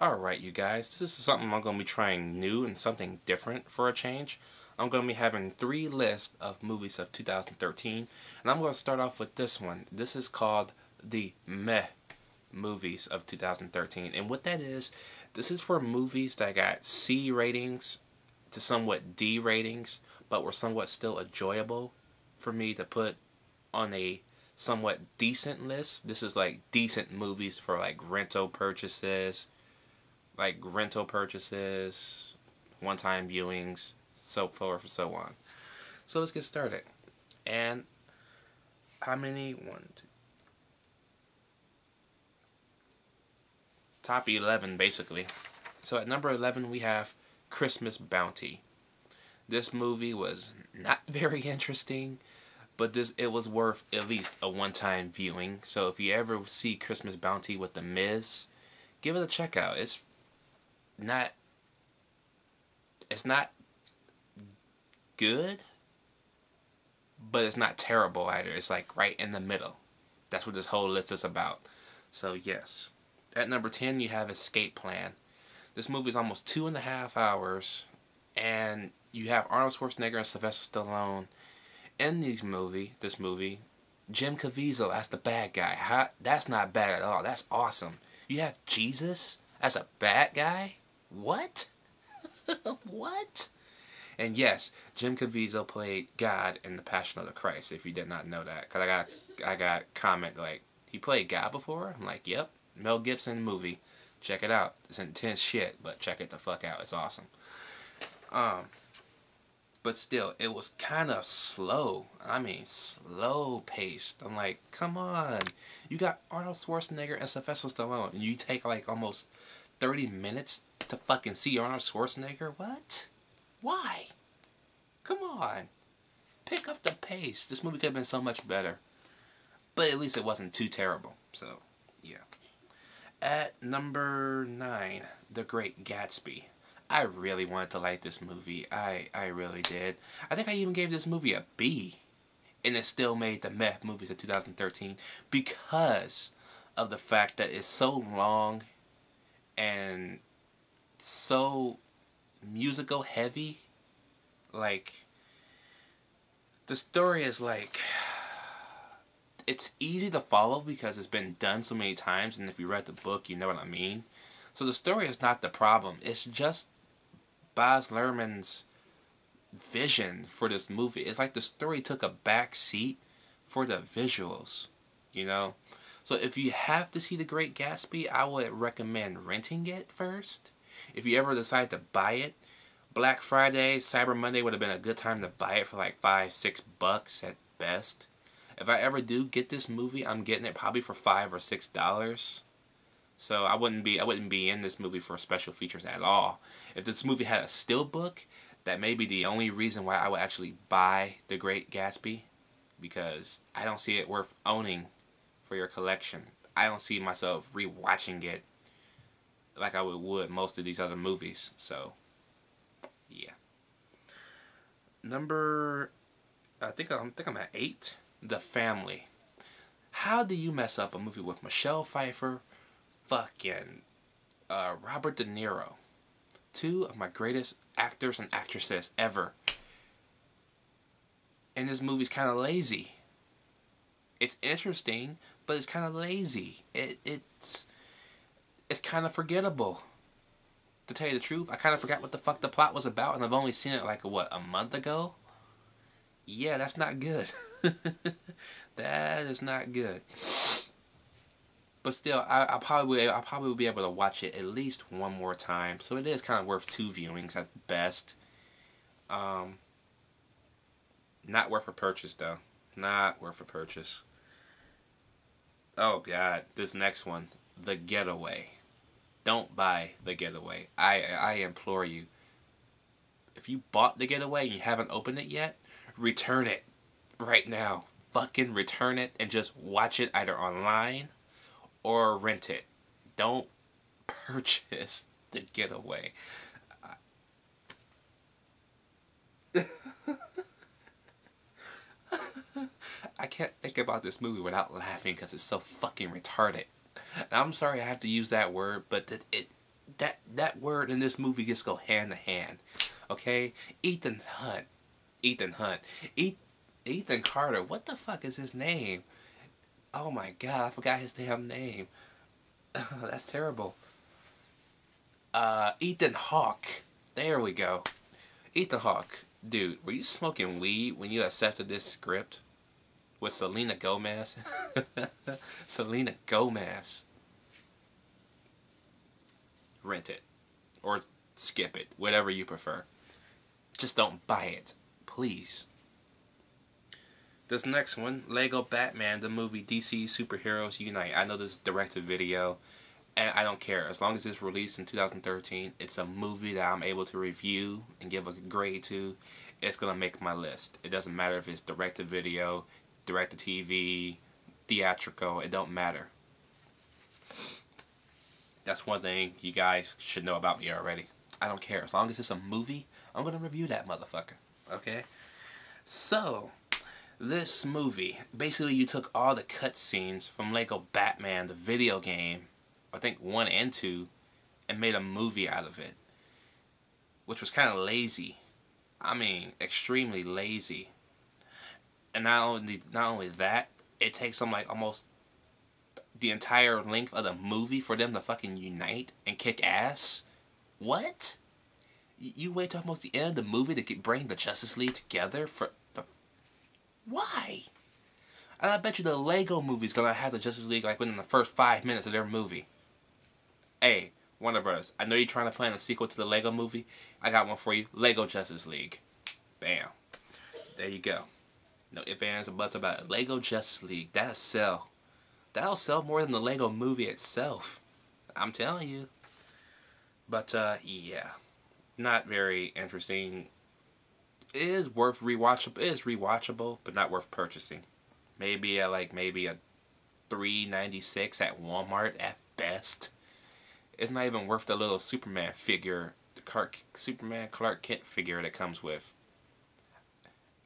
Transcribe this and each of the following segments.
Alright, you guys, this is something I'm going to be trying new and something different for a change. I'm going to be having 3 lists of movies of 2013, and I'm going to start off with this one. This is called the Meh movies of 2013, and what that is, this is for movies that got C ratings to somewhat D ratings, but were somewhat still enjoyable for me to put on a somewhat decent list. This is like decent movies for like rental purchases, one-time viewings, so forth and so on. So let's get started. And how many? One, two. Top 11, basically. So at number 11, we have Christmas Bounty. This movie was not very interesting, but it was worth at least a one-time viewing. So if you ever see Christmas Bounty with The Miz, give it a check out. It's not good, but it's not terrible either. It's like right in the middle. That's what this whole list is about. So yes. At number 10, you have Escape Plan. This movie is almost 2.5 hours, and you have Arnold Schwarzenegger and Sylvester Stallone in this movie. Jim Caviezel as the bad guy. That's not bad at all. That's awesome. You have Jesus as a bad guy? What? What? And yes, Jim Caviezel played God in The Passion of the Christ, if you did not know that. Because I got comment like, he played God before? I'm like, yep. Mel Gibson movie. Check it out. It's intense shit, but check it the fuck out. It's awesome. But still, it was kind of slow. I mean, slow paced. I'm like, come on. You got Arnold Schwarzenegger and Sylvester Stallone, and you take like almost 30 minutes to fucking see Arnold Schwarzenegger? What? Why? Come on. Pick up the pace. This movie could have been so much better. But at least it wasn't too terrible. So, yeah. At number 9, The Great Gatsby. I really wanted to like this movie. I really did. I think I even gave this movie a B. And it still made the Meh movies of 2013 because of the fact that it's so long and so musical heavy. Like, the story is like, it's easy to follow because it's been done so many times, and if you read the book, you know what I mean. So the story is not the problem. It's just Baz Luhrmann's vision for this movie. It's like the story took a back seat for the visuals, you know. So if you have to see The Great Gatsby, I would recommend renting it first. If you ever decide to buy it, Black Friday, Cyber Monday would have been a good time to buy it for like $5-6 at best. If I ever do get this movie, I'm getting it probably for $5 or $6. So I wouldn't be in this movie for special features at all. If this movie had a steelbook, that may be the only reason why I would actually buy The Great Gatsby, because I don't see it worth owning for your collection. I don't see myself rewatching it like I would most of these other movies. So, yeah. I think I'm at 8. The Family. How do you mess up a movie with Michelle Pfeiffer, fucking Robert De Niro, 2 of my greatest actors and actresses ever, and this movie's kind of lazy? It's interesting, but it's kind of lazy. It's kind of forgettable. To tell you the truth, I kind of forgot what the fuck the plot was about, and I've only seen it like a month ago. Yeah, that's not good. That is not good. But still, I probably will be able to watch it at least one more time. So it is kind of worth 2 viewings at best. Not worth a purchase though. Not worth a purchase. Oh god, this next one, The Getaway. Don't buy The Getaway. I implore you. If you bought The Getaway and you haven't opened it yet, return it right now. Fucking return it and just watch it either online or rent it. Don't purchase The Getaway. I can't think about this movie without laughing because it's so fucking retarded. And I'm sorry I have to use that word, but that word in this movie just go hand to hand. Okay? Ethan Hunt. Ethan Hunt. Ethan Carter. What the fuck is his name? Oh my god, I forgot his damn name. That's terrible. Ethan Hawke. There we go. Ethan Hawke. Dude, were you smoking weed when you accepted this script? With Selena Gomez? Selena Gomez. Rent it. Or skip it. Whatever you prefer. Just don't buy it. Please. This next one, Lego Batman, the movie DC Superheroes Unite. I know this is direct-to-video, and I don't care. As long as it's released in 2013, it's a movie that I'm able to review and give a grade to. It's going to make my list. It doesn't matter if it's direct-to-video, direct-to-TV, theatrical. It don't matter. That's one thing you guys should know about me already. I don't care. As long as it's a movie, I'm going to review that motherfucker. Okay? So, this movie, basically you took all the cutscenes from Lego Batman, the video game, I think 1 and 2, and made a movie out of it. Which was kind of lazy. I mean, extremely lazy. And not only that, it takes them like almost the entire length of the movie for them to fucking unite and kick ass. What? You wait till almost the end of the movie to bring the Justice League together for the... Why? And I bet you the Lego movie's gonna have the Justice League like within the first 5 minutes of their movie. Hey, Warner Bros., I know you're trying to plan a sequel to the Lego movie. I got one for you. Lego Justice League. Bam. There you go. No ifs, ands, or buts about it. Lego Justice League. That'll sell. That'll sell more than the Lego movie itself. I'm telling you. But, yeah. Not very interesting. It is worth rewatchable. It is rewatchable, but not worth purchasing. Maybe a $3.96 at Walmart at best. It's not even worth the little Superman figure, the Superman Clark Kent figure that comes with.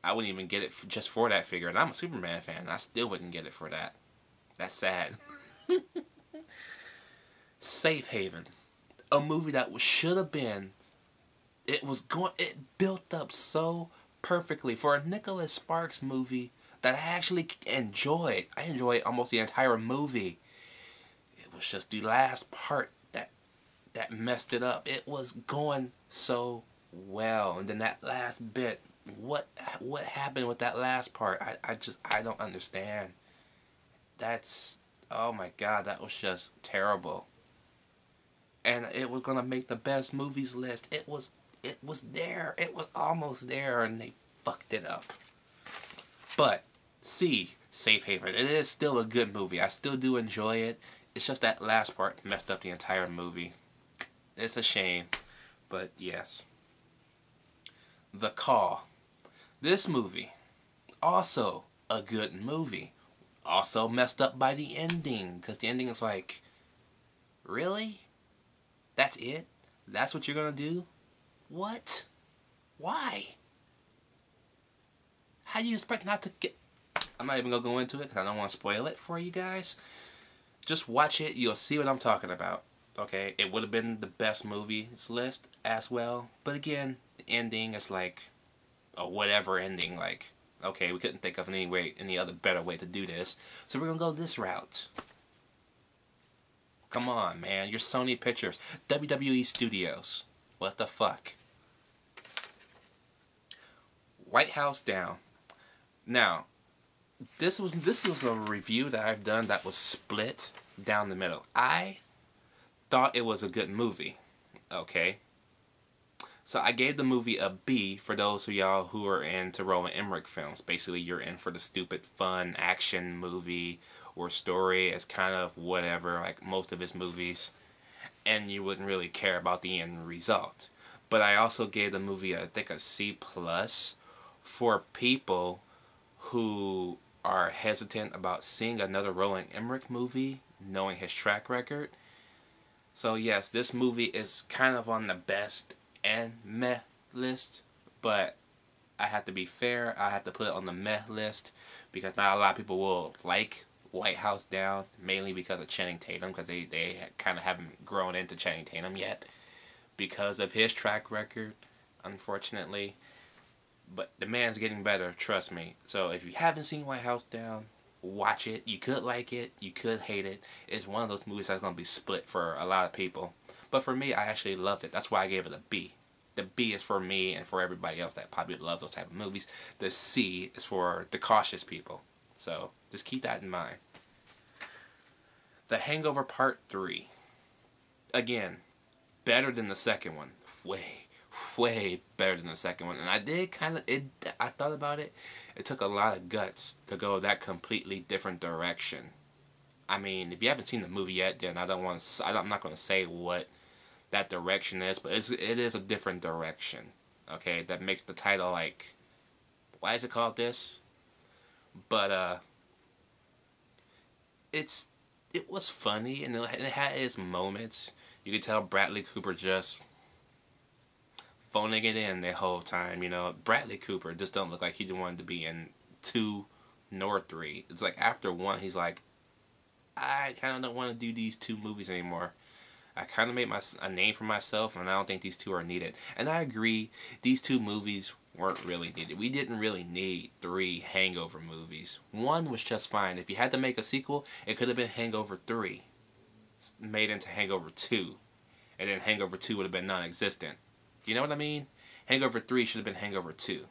I wouldn't even get it just for that figure, and I'm a Superman fan, and I still wouldn't get it for that. That's sad. Safe Haven, a movie that should have been. It built up so perfectly for a Nicholas Sparks movie that I actually enjoyed. I enjoyed almost the entire movie. It was just the last part that messed it up. It was going so well, and then that last bit, what happened with that last part? I don't understand. That's, oh my god, that was just terrible. And it was gonna make the best movies list. It was there. It was almost there, and they fucked it up. But Safe Haven, it is still a good movie. I still do enjoy it. It's just that last part messed up the entire movie. It's a shame, but yes. The Call. This movie, also a good movie. Also messed up by the ending, because the ending is like, really? That's it? That's what you're gonna do? What? Why? How do you expect not to get... I'm not even gonna go into it, because I don't want to spoil it for you guys. Just watch it, you'll see what I'm talking about. Okay, it would have been the best movies list as well. But again, the ending is like a whatever ending. Like, okay, we couldn't think of any other better way to do this. So we're going to go this route. Come on, man. You're Sony Pictures. WWE Studios. What the fuck? White House Down. Now, this was a review that I've done that was split down the middle. I thought it was a good movie, okay? So I gave the movie a B for those of y'all who are into Roland Emmerich films. Basically, you're in for the stupid, fun action movie or story. It's kind of whatever, like most of his movies, and you wouldn't really care about the end result. But I also gave the movie, I think, a C+ for people who are hesitant about seeing another Roland Emmerich movie, knowing his track record. So yes, this movie is kind of on the best and meh list, but I have to be fair, I have to put it on the meh list because not a lot of people will like White House down, mainly because of Channing Tatum, because they kind of haven't grown into Channing Tatum yet because of his track record, unfortunately. But the man's getting better, trust me. So if you haven't seen White House Down, watch it. You could like it, you could hate it. It's one of those movies that's going to be split for a lot of people. But for me, I actually loved it. That's why I gave it a B. The B is for me and for everybody else that probably loves those type of movies. The C is for the cautious people. So just keep that in mind. The Hangover Part 3. Again, better than the second one. Way better than the second one. And I did I thought about it. It took a lot of guts to go that completely different direction. I mean, if you haven't seen the movie yet, then I'm not going to say what that direction is, but it is a different direction. Okay, that makes the title like, why is it called this? But it was funny, and it had its moments. You could tell Bradley Cooper just phoning it in the whole time. You know, Bradley Cooper just don't look like he wanted to be in 2 nor 3. It's like after 1, he's like, I kind of don't want to do these 2 movies anymore. I kind of made a name for myself, and I don't think these 2 are needed. And I agree, these 2 movies weren't really needed. We didn't really need 3 Hangover movies. 1 was just fine. If you had to make a sequel, it could have been Hangover 3 made into Hangover 2. And then Hangover 2 would have been non-existent. You know what I mean? Hangover 3 should have been Hangover 2.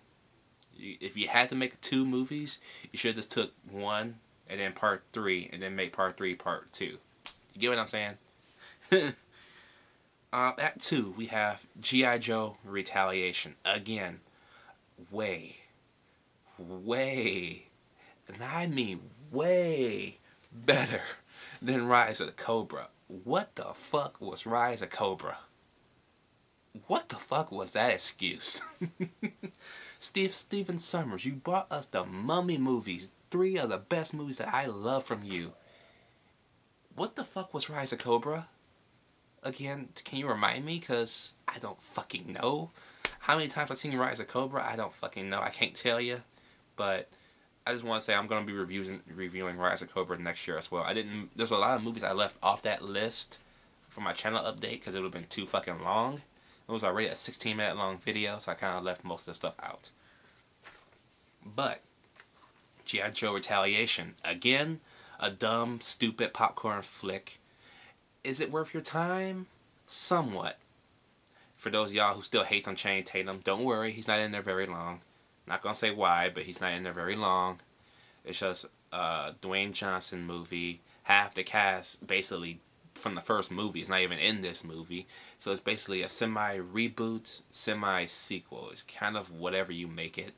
If you had to make 2 movies, you should have just took 1 and then Part 3 and then make Part 3 Part 2. You get what I'm saying? At 2, we have G.I. Joe Retaliation. Again, way, and I mean way better than Rise of the Cobra. What the fuck was Rise of Cobra? What the fuck was that excuse? Stephen Summers, you brought us the Mummy movies. 3 of the best movies that I love from you. What the fuck was Rise of Cobra? Again, can you remind me? Because I don't fucking know. How many times I've seen Rise of Cobra? I don't fucking know. I can't tell you. But I just want to say I'm going to be reviewing Rise of Cobra next year as well. There's a lot of movies I left off that list for my channel update because it would have been too fucking long. It was already a 16-minute long video, so I kind of left most of the stuff out. But G.I. Joe Retaliation. Again, a dumb, stupid popcorn flick. Is it worth your time? Somewhat. For those of y'all who still hate on Channing Tatum, don't worry, he's not in there very long. Not gonna say why, but he's not in there very long. It's just a Dwayne Johnson movie. Half the cast, basically, from the first movie, is not even in this movie. So it's basically a semi-reboot, semi-sequel. It's kind of whatever you make it.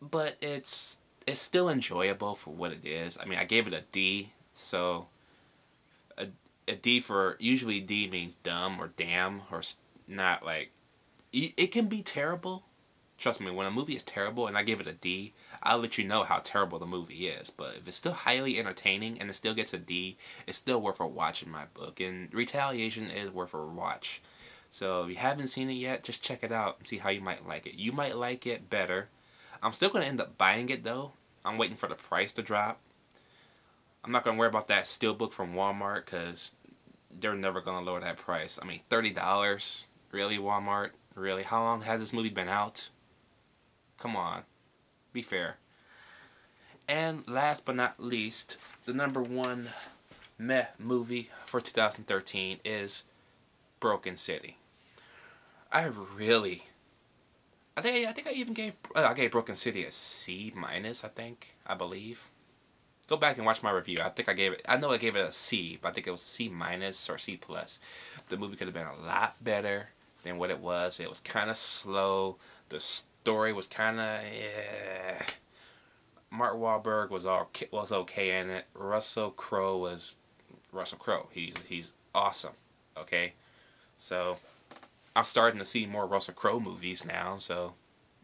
But it's still enjoyable for what it is. I mean, I gave it a D, so a D for, usually D means dumb or damn or not like, it can be terrible. Trust me, when a movie is terrible and I give it a D, I'll let you know how terrible the movie is. But if it's still highly entertaining and it still gets a D, it's still worth a watch in my book. And Retaliation is worth a watch. So if you haven't seen it yet, just check it out and see how you might like it. You might like it better. I'm still going to end up buying it though. I'm waiting for the price to drop. I'm not going to worry about that steelbook from Walmart because they're never going to lower that price. I mean, $30? Really, Walmart? Really? How long has this movie been out? Come on. Be fair. And last but not least, the #1 meh movie for 2013 is Broken City. I think I even gave Broken City a C-, I believe. Go back and watch my review. I know I gave it a C, but I think it was C- or C+. The movie could have been a lot better than what it was. It was kind of slow. The story was kind of, yeah. Mark Wahlberg was okay in it. Russell Crowe was Russell Crowe. He's awesome. Okay, so I'm starting to see more Russell Crowe movies now. So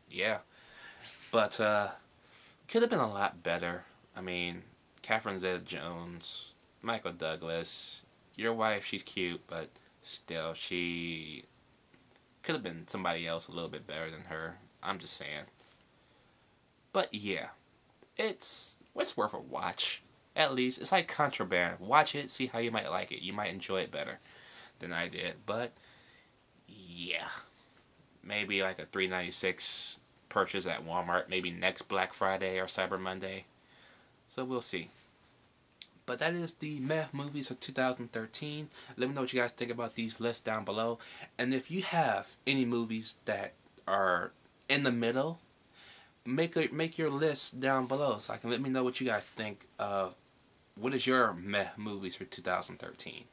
yeah, but could have been a lot better. I mean, Catherine Zeta-Jones, Michael Douglas, your wife, she's cute, but still, she could have been somebody else a little bit better than her. I'm just saying. But yeah, it's worth a watch. At least. It's like Contraband. Watch it, see how you might like it. You might enjoy it better than I did. But, yeah. Maybe like a $3.96 purchase at Walmart. Maybe next Black Friday or Cyber Monday. So we'll see. But that is the meh movies of 2013. Let me know what you guys think about these lists down below. And if you have any movies that are in the middle, make your list down below so I can let me know what you guys think of what is your meh movies for 2013.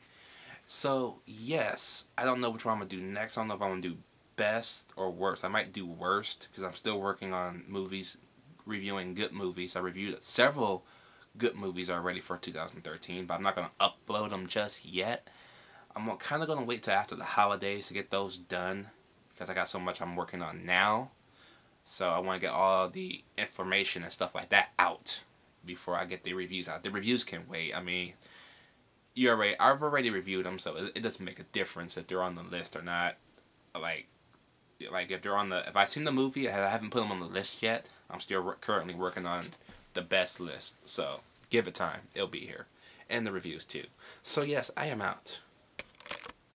So yes, I don't know which one I'm gonna do next. I don't know if I'm gonna do best or worst. I might do worst because I'm still working on movies, reviewing good movies. I reviewed several good movies already for 2013, but I'm not going to upload them just yet. I'm kind of going to wait till after the holidays to get those done because I got so much I'm working on now. So I want to get all the information and stuff like that out before I get the reviews out. The reviews can wait. I mean, I've already reviewed them, so it doesn't make a difference if they're on the list or not. Like if I've seen the movie, I haven't put them on the list yet. I'm still currently working on the best list, so give it time. It'll be here. And the reviews too. So yes, I am out.